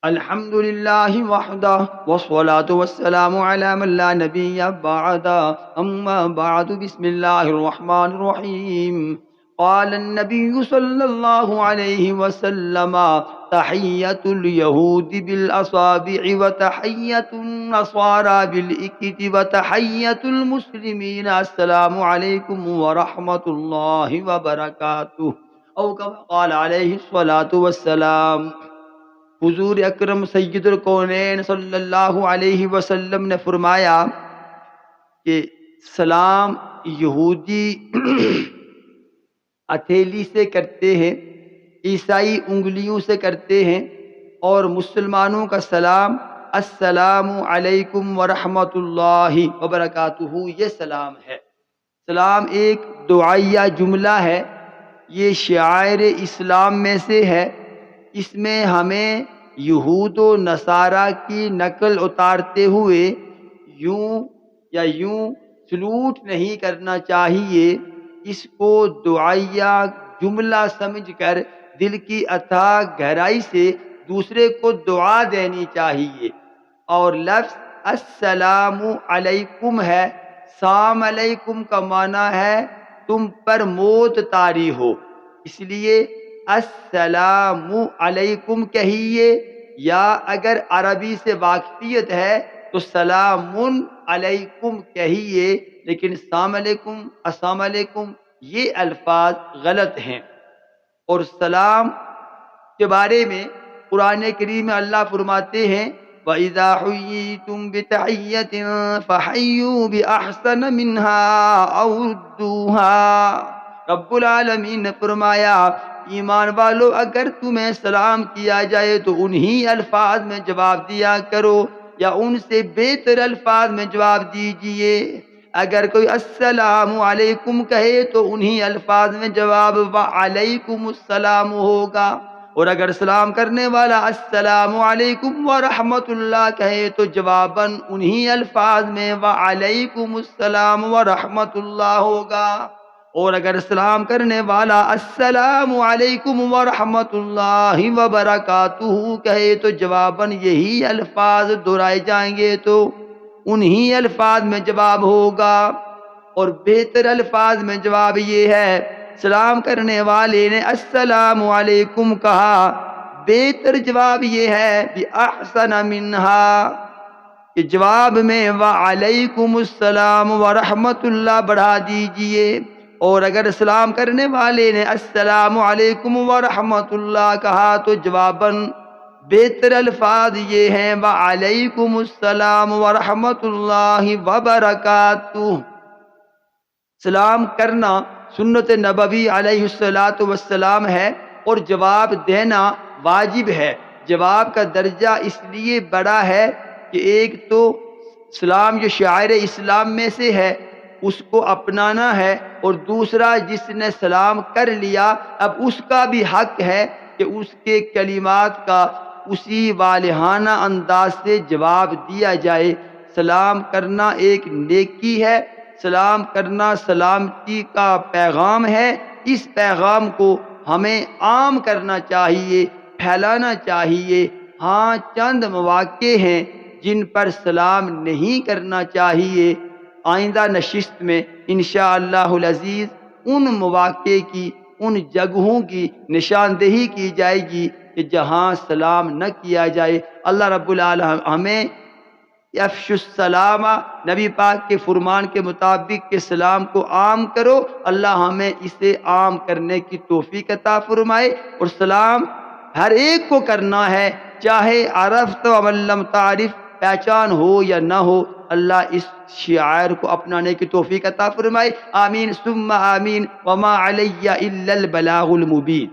الحمد لله وحده والصلاة والسلام على من لا نبي بعده أما بعد بسم الله الرحمن الرحيم قال النبي صلى الله عليه وسلم تحية اليهود بالأصابع وتحية النصارى بالإكت وتحية المسلمين السلام عليكم ورحمة الله وبركاته أو كما قال عليه الصلاة والسلام۔ حضور اکرم سید الکونین صلی اللہ علیہ وسلم نے فرمایا کہ سلام یہودی ہتھیلی سے کرتے ہیں، عیسائی انگلیوں سے کرتے ہیں، اور مسلمانوں کا سلام السلام علیکم ورحمۃ اللہ وبرکاتہ، یہ سلام ہے۔ سلام ایک دعائیہ جملہ ہے، یہ شعائر اسلام میں سے ہے۔ اس میں ہمیں یہود و نصارہ کی نقل اتارتے ہوئے یوں سلوٹ نہیں کرنا چاہیے، اس کو دعائیہ جملہ سمجھ کر دل کی اتھاہ گہرائی سے دوسرے کو دعا دینی چاہیے۔ اور لفظ السلام علیکم ہے، سلام علیکم کا معنی ہے تم پر موت طاری ہو، اس لیے السلام علیکم کہیے، یا اگر عربی سے واقفیت ہے تو سلام علیکم کہیے، لیکن السلام علیکم یہ الفاظ غلط ہیں۔ اور سلام کے بارے میں قرآن کریم میں اللہ فرماتے ہیں وَإِذَا حُيِّيتُم بِتَحِيَّةٍ فَحَيُّوا بِأَحْسَنَ مِنْهَا أَوْ رُدُّوهَا۔ رب العالمین نے فرمایا ایمان والو، اگر تمہیں سلام کیا جائے تو انہی الفاظ میں جواب دیا کرو یا ان سے بہتر الفاظ میں جواب دیجئے۔ اگر کوئی السلام علیکم کہے تو انہی الفاظ میں جواب وعلیکم السلام ہوگا، اور اگر سلام کرنے والا السلام علیکم ورحمۃ اللہ کہے تو جواباً انہی الفاظ میں وعلیکم السلام ورحمۃ اللہ ہوگا، اور اگر سلام کرنے والا السلام علیکم ورحمۃ اللہ وبرکاتہ کہے تو جواباً یہی الفاظ دہرائے جائیں گے تو انہی الفاظ میں جواب ہوگا۔ اور بہتر الفاظ میں جواب یہ ہے، سلام کرنے والے نے السلام علیکم کہا، بہتر جواب یہ ہے کہ احسن منہا، کہ جواب میں وعلیکم السلام ورحمۃ اللہ بڑھا دیجئے۔ اور اگر سلام کرنے والے نے السلام علیکم ورحمۃ اللہ کہا تو جواباً بہتر الفاظ یہ ہیں وعلیکم السلام ورحمۃ اللہ وبرکاتہ۔ سلام کرنا سنت نبوی علیہ السلام ہے، اور جواب دینا واجب ہے۔ جواب کا درجہ اس لیے بڑا ہے کہ ایک تو سلام جو شعائر اسلام میں سے ہے اس کو اپنانا ہے، اور دوسرا جس نے سلام کر لیا اب اس کا بھی حق ہے کہ اس کے کلمات کا اسی والہانہ انداز سے جواب دیا جائے۔ سلام کرنا ایک نیکی ہے، سلام کرنا سلامتی کا پیغام ہے، اس پیغام کو ہمیں عام کرنا چاہیے، پھیلانا چاہیے۔ ہاں چند مواقع ہیں جن پر سلام نہیں کرنا چاہیے، آئندہ نشست میں انشاءاللہ العزیز ان مواقع کی، ان جگہوں کی نشاندہی کی جائے گی کہ جہاں سلام نہ کیا جائے۔ اللہ رب العالمین ہمیں افشوا السلام، نبی پاک کے فرمان کے مطابق کہ سلام کو عام کرو، اللہ ہمیں اسے عام کرنے کی توفیق عطا فرمائے۔ اور سلام ہر ایک کو کرنا ہے، چاہے عرفت و من لم تعرف، پہچان ہو یا نہ ہو، اللہ اس شعائر کو اپنانے کی توفیق عطا فرمائے۔ آمین ثم آمین، وما علی الا البلاغ المبین۔